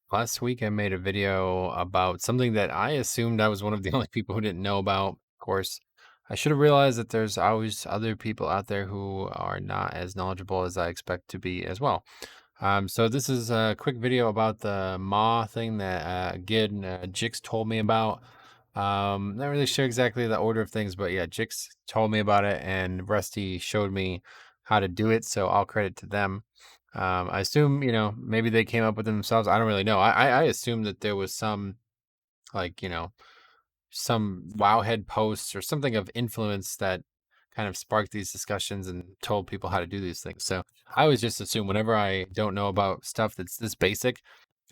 Last week, I made a video about something that I assumed I was one of the only people who didn't know about. Of course, I should have realized that there's always other people out there who are not as knowledgeable as I expect to be as well. So this is a quick video about the Ma thing that again Jix told me about. Not really sure exactly the order of things, but yeah, Jix told me about it, and Rusty showed me how to do it. So all credit to them. I assume maybe they came up with it themselves. I don't really know. I assume that there was some like some wowhead posts or something of influence that kind of sparked these discussions and told people how to do these things. So I always just assume whenever I don't know about stuff that's this basic,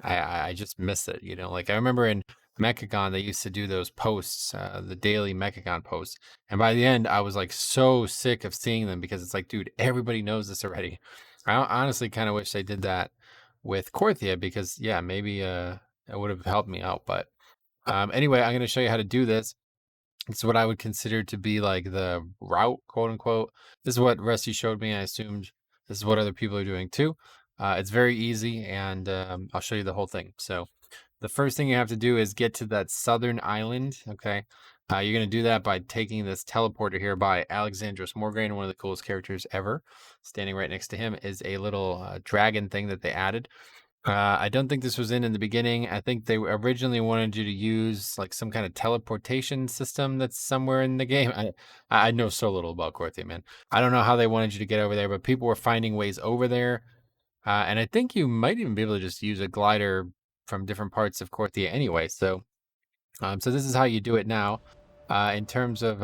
I just miss it. Like I remember in Mechagon they used to do those posts, the daily Mechagon posts, and by the end I was like so sick of seeing them because it's like, dude, everybody knows this already. Honestly kind of wish they did that with Korthia because yeah, maybe it would have helped me out. But anyway, I'm going to show you how to do this. It's what I would consider to be like the route, quote unquote. This is what Rusty showed me. I assumed this is what other people are doing too. It's very easy, and I'll show you the whole thing. So, the first thing you have to do is get to that southern island. Okay. You're going to do that by taking this teleporter here by Alexandros Morgraine, one of the coolest characters ever. Standing right next to him is a little dragon thing that they added. I don't think this was in the beginning. I think they originally wanted you to use like some kind of teleportation system that's somewhere in the game. I know so little about Korthia, man. I don't know how they wanted you to get over there, but people were finding ways over there. And I think you might even be able to just use a glider from different parts of Korthia anyway. So this is how you do it now. In terms of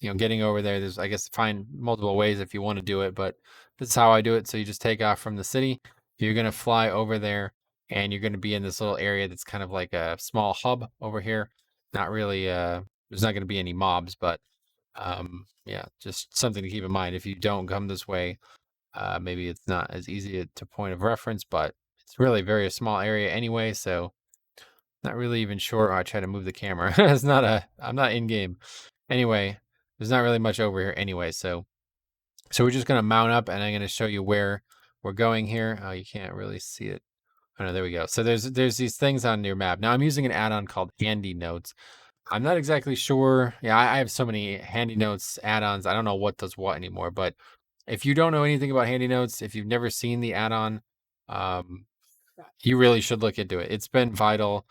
getting over there, there's I guess find multiple ways if you want to do it, but this is how I do it. So you just take off from the city. You're gonna fly over there, and you're gonna be in this little area that's kind of like a small hub over here. Not really. There's not gonna be any mobs, but yeah, just something to keep in mind. If you don't come this way, maybe it's not as easy to point of reference, but it's really a very small area anyway. So not really even sure. Oh, I try to move the camera. I'm not in game. Anyway, there's not really much over here anyway. So we're just going to mount up and I'm going to show you where we're going here. Oh, you can't really see it. Oh, no, there we go. So there's these things on your map. Now I'm using an add-on called Handy Notes. I'm not exactly sure. Yeah, I have so many Handy Notes add-ons. I don't know what does what anymore. But if you don't know anything about Handy Notes, if you've never seen the add-on, um, you really should look into it. It's been vital.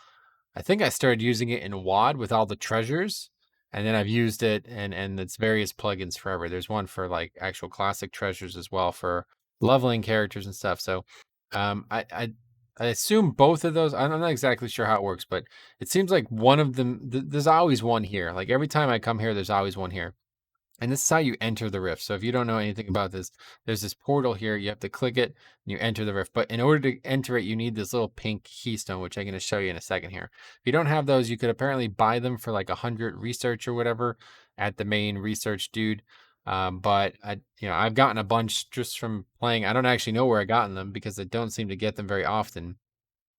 I think I started using it in WAD with all the treasures, and then I've used it and its various plugins forever. There's one for like actual classic treasures as well for leveling characters and stuff. So I assume both of those. I'm not exactly sure how it works, but it seems like one of them. There's always one here. Like every time I come here, there's always one here. And this is how you enter the rift. So if you don't know anything about this, there's this portal here. You have to click it and you enter the rift. But in order to enter it, you need this little pink keystone, which I'm going to show you in a second here. If you don't have those, you could apparently buy them for like 100 research or whatever at the main research dude. But I've gotten a bunch just from playing. I don't actually know where I gotten them because I don't seem to get them very often.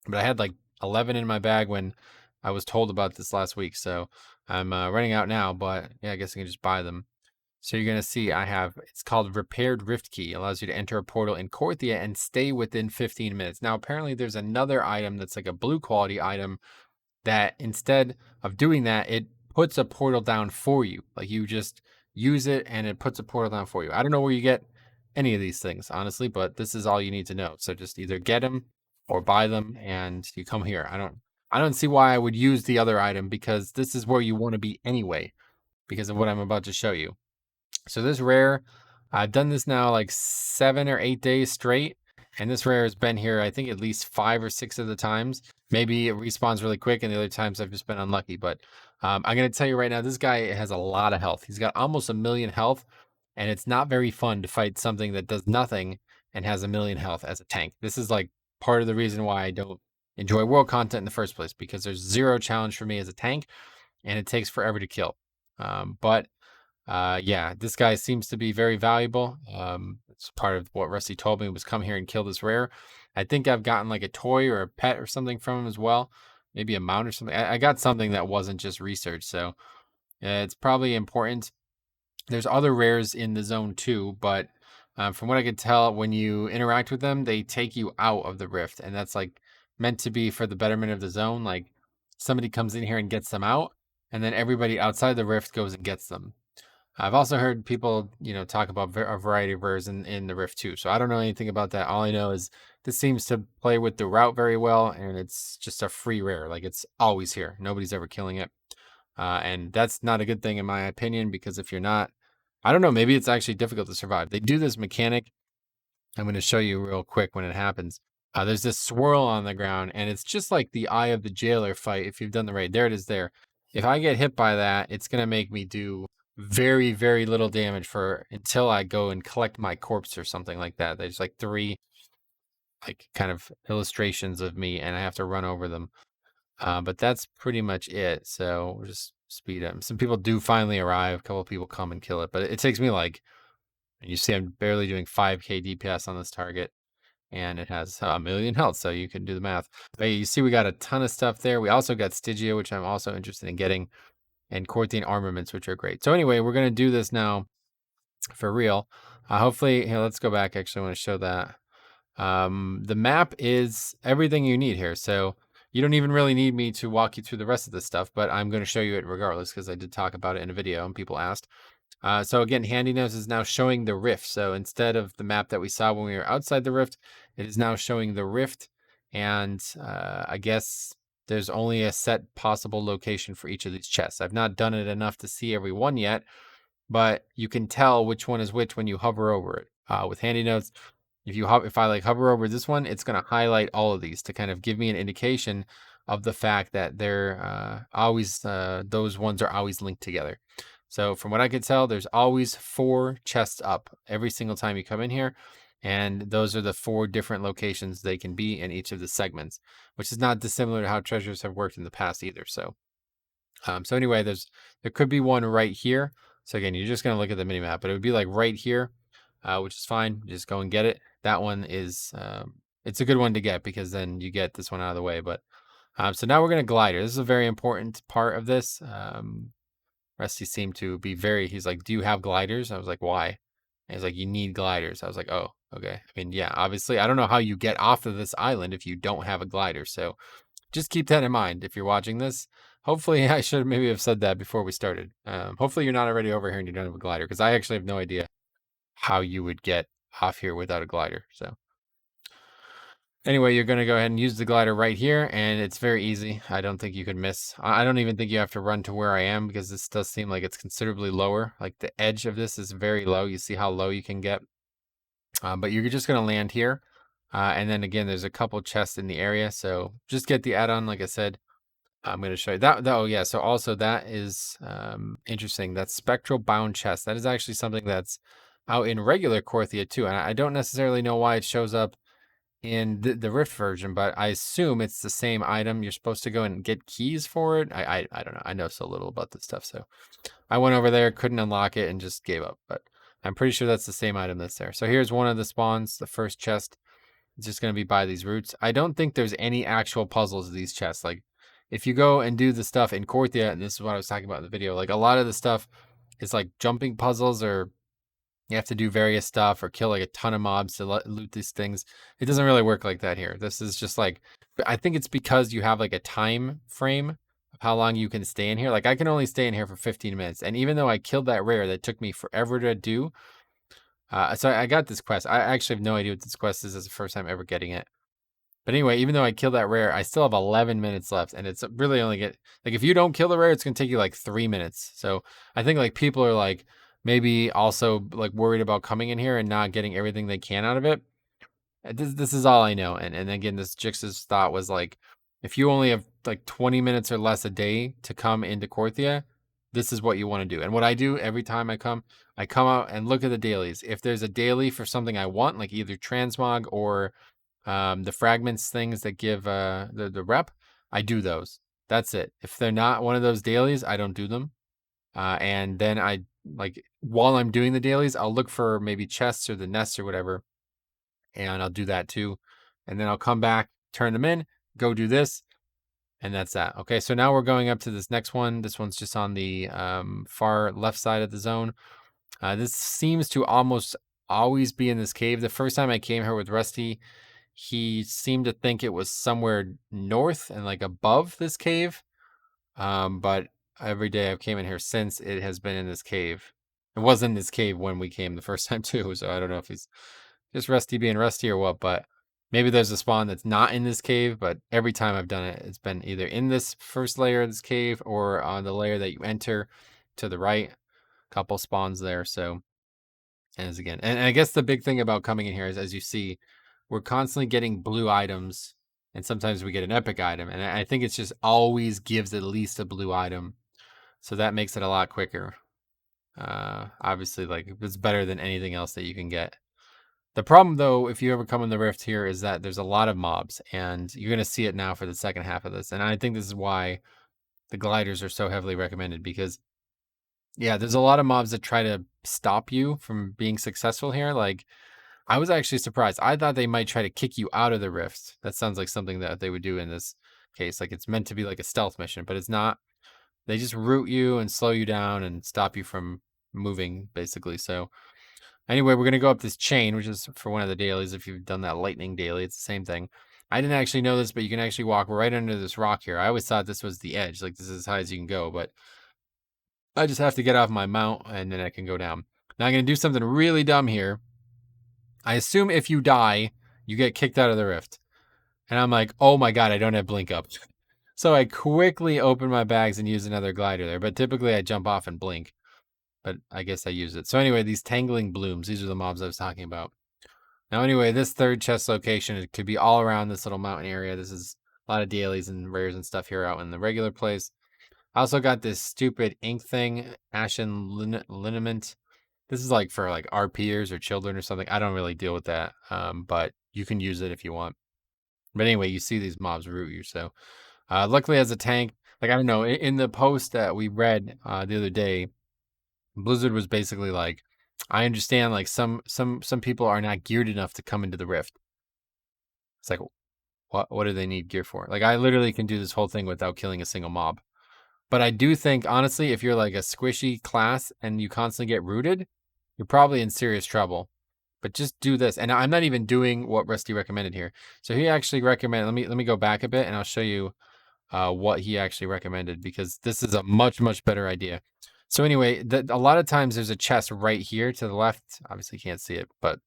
But I had like 11 in my bag when I was told about this last week. So I'm running out now, but yeah, I guess I can just buy them. So you're going to see it's called Repaired Rift Key. It allows you to enter a portal in Korthia and stay within 15 minutes. Now, apparently there's another item that's like a blue quality item that instead of doing that, it puts a portal down for you. Like you just use it and it puts a portal down for you. I don't know where you get any of these things, honestly, but this is all you need to know. So just either get them or buy them and you come here. I don't see why I would use the other item because this is where you want to be anyway because of what I'm about to show you. So this rare, I've done this now like 7 or 8 days straight, and this rare has been here I think at least 5 or 6 of the times. Maybe it respawns really quick, and the other times I've just been unlucky. But I'm gonna tell you right now, this guy has a lot of health. He's got almost 1 million health, and it's not very fun to fight something that does nothing and has 1 million health as a tank. This is like part of the reason why I don't enjoy world content in the first place because there's zero challenge for me as a tank, and it takes forever to kill. But yeah, this guy seems to be very valuable. It's part of what Rusty told me was come here and kill this rare. I think I've gotten like a toy or a pet or something from him as well. Maybe a mount or something. I got something that wasn't just research. So it's probably important. There's other rares in the zone too, but from what I could tell, when you interact with them, they take you out of the rift. And that's like meant to be for the betterment of the zone. Like somebody comes in here and gets them out, and then everybody outside the rift goes and gets them. I've also heard people, talk about a variety of rares in the Rift too. So I don't know anything about that. All I know is this seems to play with the route very well, and it's just a free rare. Like it's always here. Nobody's ever killing it, and that's not a good thing in my opinion. Because if you're not, I don't know, maybe it's actually difficult to survive. They do this mechanic. I'm going to show you real quick when it happens. There's this swirl on the ground, and it's just like the Eye of the Jailer fight. If you've done the raid, there it is. There. If I get hit by that, it's going to make me do very, very little damage for until I go and collect my corpse or something like that. There's like 3 like kind of illustrations of me, and I have to run over them. But that's pretty much it. So we'll just speed up. Some people do finally arrive. A couple of people come and kill it, but it takes me like, and you see I'm barely doing 5k DPS on this target, and it has a million health, so you can do the math. But you see we got a ton of stuff there. We also got Stygia, which I'm also interested in getting, and Korthian armaments, which are great. So anyway, we're going to do this now for real. Hopefully, here, let's go back. Actually, I want to show that. The map is everything you need here. So you don't even really need me to walk you through the rest of this stuff, but I'm going to show you it regardless because I did talk about it in a video and people asked. So again, Handiness is now showing the rift. So instead of the map that we saw when we were outside the rift, it is now showing the rift. And I guess there's only a set possible location for each of these chests. I've not done it enough to see every one yet, but you can tell which one is which when you hover over it. With handy notes, if I like hover over this one, it's going to highlight all of these to kind of give me an indication of the fact that they're always those ones are always linked together. So from what I could tell, there's always 4 chests up every single time you come in here. And those are the 4 different locations they can be in each of the segments, which is not dissimilar to how treasures have worked in the past either. So anyway, there could be one right here. So again, you're just going to look at the mini map, but it would be like right here, which is fine. Just go and get it. That one is, it's a good one to get because then you get this one out of the way. But so now we're going to glider. This is a very important part of this. Rusty seemed to be he's like, do you have gliders? I was like, why? And he's like, you need gliders. I was like, oh, okay. I mean, yeah, obviously, I don't know how you get off of this island if you don't have a glider. So just keep that in mind if you're watching this. Hopefully, I should maybe have said that before we started. Hopefully, you're not already over here and you don't have a glider because I actually have no idea how you would get off here without a glider. So anyway, you're going to go ahead and use the glider right here, and it's very easy. I don't think you could miss. I don't even think you have to run to where I am because this does seem like it's considerably lower. Like the edge of this is very low. You see how low you can get. But you're just going to land here. And then again, there's a couple chests in the area. So just get the add-on, like I said. I'm going to show you that. Oh, yeah. So also that is interesting. That spectral bound chest. That is actually something that's out in regular Korthia too. And I don't necessarily know why it shows up in the Rift version, but I assume it's the same item. You're supposed to go and get keys for it. I don't know. I know so little about this stuff. So I went over there, couldn't unlock it, and just gave up. But I'm pretty sure that's the same item that's there. So here's one of the spawns, the first chest. It's just going to be by these roots. I don't think there's any actual puzzles of these chests. Like, if you go and do the stuff in Korthia, and this is what I was talking about in the video, like a lot of the stuff is like jumping puzzles, or you have to do various stuff or kill like a ton of mobs to loot these things. It doesn't really work like that here. This is just like, I think it's because you have like a time frame of how long you can stay in here. Like I can only stay in here for 15 minutes. And even though I killed that rare that took me forever to do, so I got this quest. I actually have no idea what this quest is. It's the first time ever getting it. But anyway, even though I killed that rare, I still have 11 minutes left. And it's really only like, if you don't kill the rare, it's going to take you like 3 minutes. So I think like people are like maybe also like worried about coming in here and not getting everything they can out of it. This is all I know. And again, this Jix's thought was like, if you only have like 20 minutes or less a day to come into Korthia, this is what you want to do. And what I do every time I come out and look at the dailies. If there's a daily for something I want, like either transmog or the fragments things that give the rep, I do those. That's it. If they're not one of those dailies, I don't do them. And then I like while I'm doing the dailies, I'll look for maybe chests or the nests or whatever, and I'll do that too. And then I'll come back, turn them in, go do this, and that's that. Okay, so now we're going up to this next one. This one's just on the far left side of the zone. This seems to almost always be in this cave. The first time I came here with Rusty, he seemed to think it was somewhere north and like above this cave. But every day I've came in here since, it has been in this cave. It was in this cave when we came the first time too, so I don't know if he's just Rusty being Rusty or what, but maybe there's a spawn that's not in this cave, but every time I've done it, it's been either in this first layer of this cave or on the layer that you enter to the right. Couple spawns there, so and as again, and I guess the big thing about coming in here is, as you see, we're constantly getting blue items, and sometimes we get an epic item, and I think it's just always gives at least a blue item, so that makes it a lot quicker. Obviously, like it's better than anything else that you can get. The problem, though, if you ever come in the rift here, is that there's a lot of mobs, and you're gonna see it now for the second half of this, and I think this is why the gliders are so heavily recommended because yeah, there's a lot of mobs that try to stop you from being successful here. Like, I was actually surprised. I thought they might try to kick you out of the rift. That sounds like something that they would do in this case. Like, it's meant to be like a stealth mission, but it's not. They just root you and slow you down and stop you from moving, basically. So, anyway, we're going to go up this chain, which is for one of the dailies. If you've done that lightning daily, it's the same thing. I didn't actually know this, but you can actually walk right under this rock here. I always thought this was the edge. Like, this is as high as you can go, but I just have to get off my mount and then I can go down. Now I'm going to do something really dumb here. I assume if you die, you get kicked out of the rift. And I'm like, oh my God, I don't have blink up. So I quickly open my bags and use another glider there. But typically I jump off and blink. But I guess I use it. So anyway, these tangling blooms, these are the mobs I was talking about. Now anyway, this third chest location, it could be all around this little mountain area. This is a lot of dailies and rares and stuff here out in the regular place. I also got this stupid ink thing, Ashen Liniment. This is like for like RPers or children or something. I don't really deal with that, but you can use it if you want. But anyway, you see these mobs root you. So luckily as a tank, like I don't know, in the post that we read the other day, Blizzard was basically like, I understand like some people are not geared enough to come into the Rift. It's like, what do they need gear for? Like I literally can do this whole thing without killing a single mob. But I do think, honestly, if you're like a squishy class and you constantly get rooted, you're probably in serious trouble. But just do this. And I'm not even doing what Rusty recommended here. So he actually recommended, let me go back a bit and I'll show you what he actually recommended because this is a much, much better idea. So anyway, a lot of times there's a chest right here to the left. Obviously you can't see it, but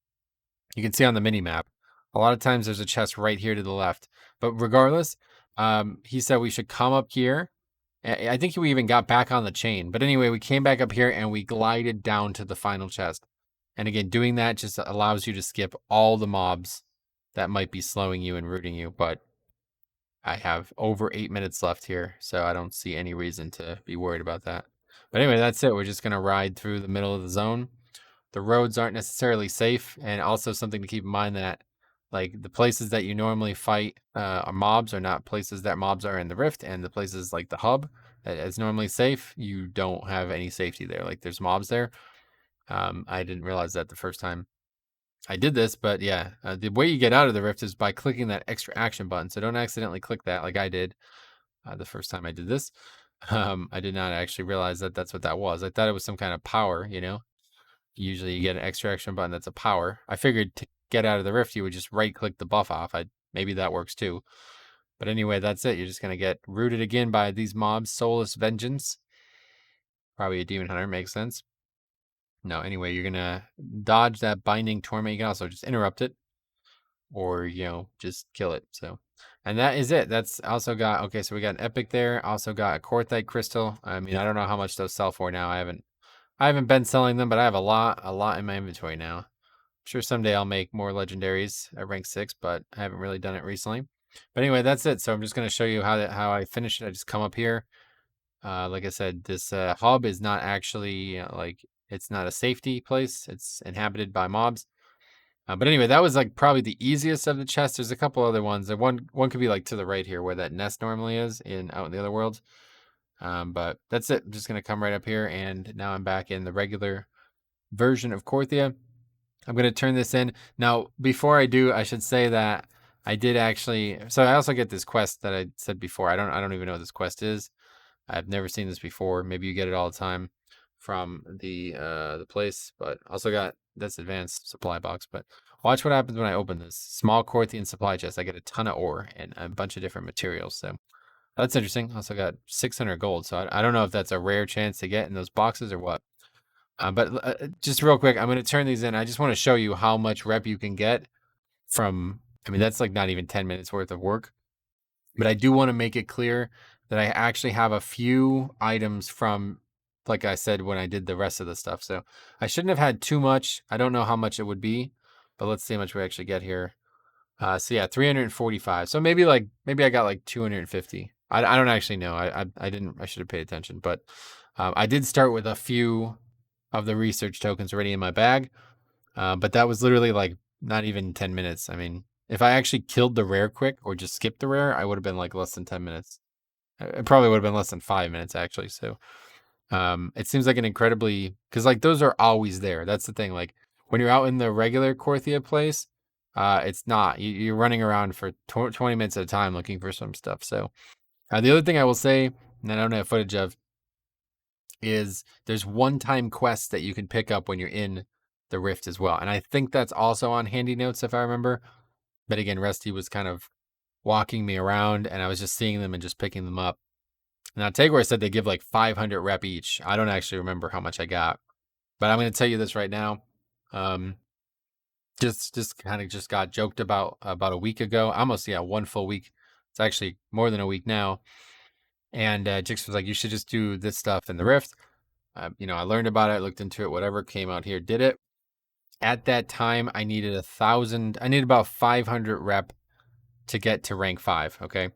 you can see on the mini map. A lot of times there's a chest right here to the left. But regardless, he said we should come up here. I think we even got back on the chain. But anyway, we came back up here and we glided down to the final chest. And again, doing that just allows you to skip all the mobs that might be slowing you and rooting you. But I have over 8 minutes left here, so I don't see any reason to be worried about that. But anyway, that's it. We're just going to ride through the middle of the zone. The roads aren't necessarily safe, and also something to keep in mind that like the places that you normally fight are mobs are not places that mobs are in the rift, and the places like the hub that is normally safe, you don't have any safety there. Like there's mobs there. I didn't realize that the first time I did this, but yeah, the way you get out of the rift is by clicking that extra action button. So don't accidentally click that like I did the first time I did this. I did not actually realize that that's what that was. I thought it was some kind of power, you know. Usually you get an extra action button that's a power. I figured to get out of the rift, you would just right click the buff off. Maybe that works too. But anyway, that's it. You're just going to get rooted again by these mobs. Soulless Vengeance. Probably a demon hunter. Makes sense. No, anyway, you're going to dodge that binding torment. You can also just interrupt it or, you know, just kill it. So, and that is it. That's also got, okay, so we got an epic there. Also got a Korthite crystal. I mean, I don't know how much those sell for now. I haven't been selling them, but I have a lot in my inventory now. I'm sure someday I'll make more legendaries at rank 6, but I haven't really done it recently. But anyway, that's it. So I'm just going to show you how I finish it. I just come up here. Like I said, this hub is not actually like it's not a safety place. It's inhabited by mobs. But anyway, that was like probably the easiest of the chests. There's a couple other ones. One could be like to the right here where that nest normally is out in the other world. But that's it. I'm just gonna come right up here, and now I'm back in the regular version of Korthia. I'm gonna turn this in. Now, before I do, I should say that I did actually. So I also get this quest that I said before. I don't even know what this quest is. I've never seen this before. Maybe you get it all the time from the place, but also got this advanced supply box. But Watch what happens when I open this. Small Korthian supply chest. I get a ton of ore and a bunch of different materials. So that's interesting. Also got 600 gold. So I don't know if that's a rare chance to get in those boxes or what. But just real quick, I'm going to turn these in. I just want to show you how much rep you can get from, I mean, that's like not even 10 minutes worth of work. But I do want to make it clear that I actually have a few items from, like I said, when I did the rest of the stuff. So I shouldn't have had too much. I don't know how much it would be, but let's see how much we actually get here. So yeah, 345. So maybe I got like 250. I don't actually know. I didn't. I should have paid attention. But I did start with a few of the research tokens already in my bag. But that was literally like not even 10 minutes. I mean, if I actually killed the rare quick or just skipped the rare, I would have been like less than 10 minutes. It probably would have been less than 5 minutes actually. So it seems like an incredibly, because like those are always there. That's the thing. Like when you're out in the regular Korthia place, it's not. You're running around for 20 minutes at a time looking for some stuff. So the other thing I will say, and I don't have footage of, is there's one-time quests that you can pick up when you're in the Rift as well. And I think that's also on Handy Notes if I remember. But again, Rusty was kind of walking me around and I was just seeing them and just picking them up. Now, Tagore said they give like 500 rep each. I don't actually remember how much I got, but I'm going to tell you this right now. Just kind of just got joked about a week ago. Almost, yeah, one full week. It's actually more than a week now. And Jix was like, you should just do this stuff in the Rift. I learned about it, looked into it, whatever, came out here, did it. At that time, I needed about 500 rep to get to rank 5, okay?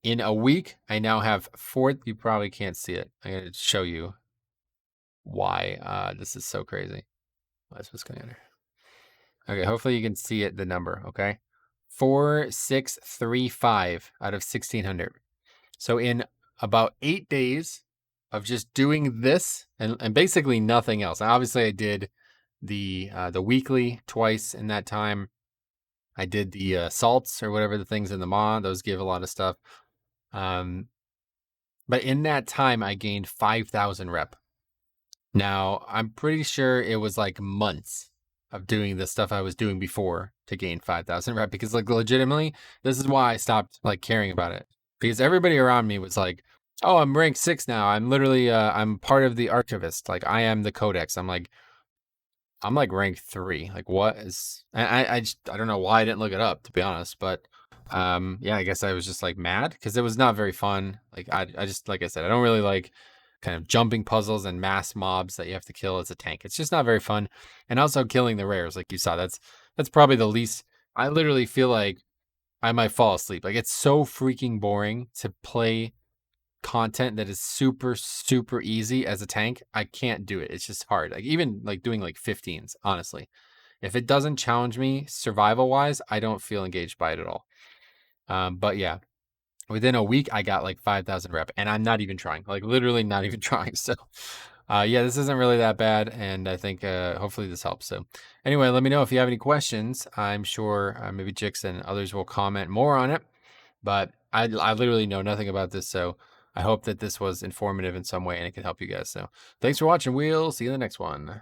In a week, I now have you probably can't see it. I'm going to show you why this is so crazy. What's going on here? Okay, hopefully you can see it, the number, okay? 4635 out of 1600. So in about 8 days of just doing this and basically nothing else. Now, obviously, I did the weekly twice in that time. I did the salts or whatever the things in the maw. Those give a lot of stuff. But in that time, I gained 5,000 rep. Now, I'm pretty sure it was like months of doing the stuff I was doing before to gain 5,000 rep, because like legitimately, this is why I stopped like caring about it, because everybody around me was like, oh, I'm rank 6 now. I'm literally, I'm part of the Archivist. Like I am the Codex. I'm like rank 3. Like what is, I don't know why I didn't look it up, to be honest, but yeah, I guess I was just like mad because it was not very fun. Like I just, like I said, I don't really like kind of jumping puzzles and mass mobs that you have to kill as a tank. It's just not very fun. And also killing the rares, like you saw, that's probably the least. I literally feel like I might fall asleep. Like it's so freaking boring to play content that is super super easy as a tank. I can't do it. It's just hard. Like even like doing like 15s, honestly. If it doesn't challenge me survival wise, I don't feel engaged by it at all. But yeah, within a week, I got like 5,000 rep, and I'm not even trying, like literally not even trying. So, yeah, this isn't really that bad, and I think hopefully this helps. So, anyway, let me know if you have any questions. I'm sure maybe Jix and others will comment more on it, but I literally know nothing about this, so I hope that this was informative in some way and it can help you guys. So, thanks for watching. We'll see you in the next one.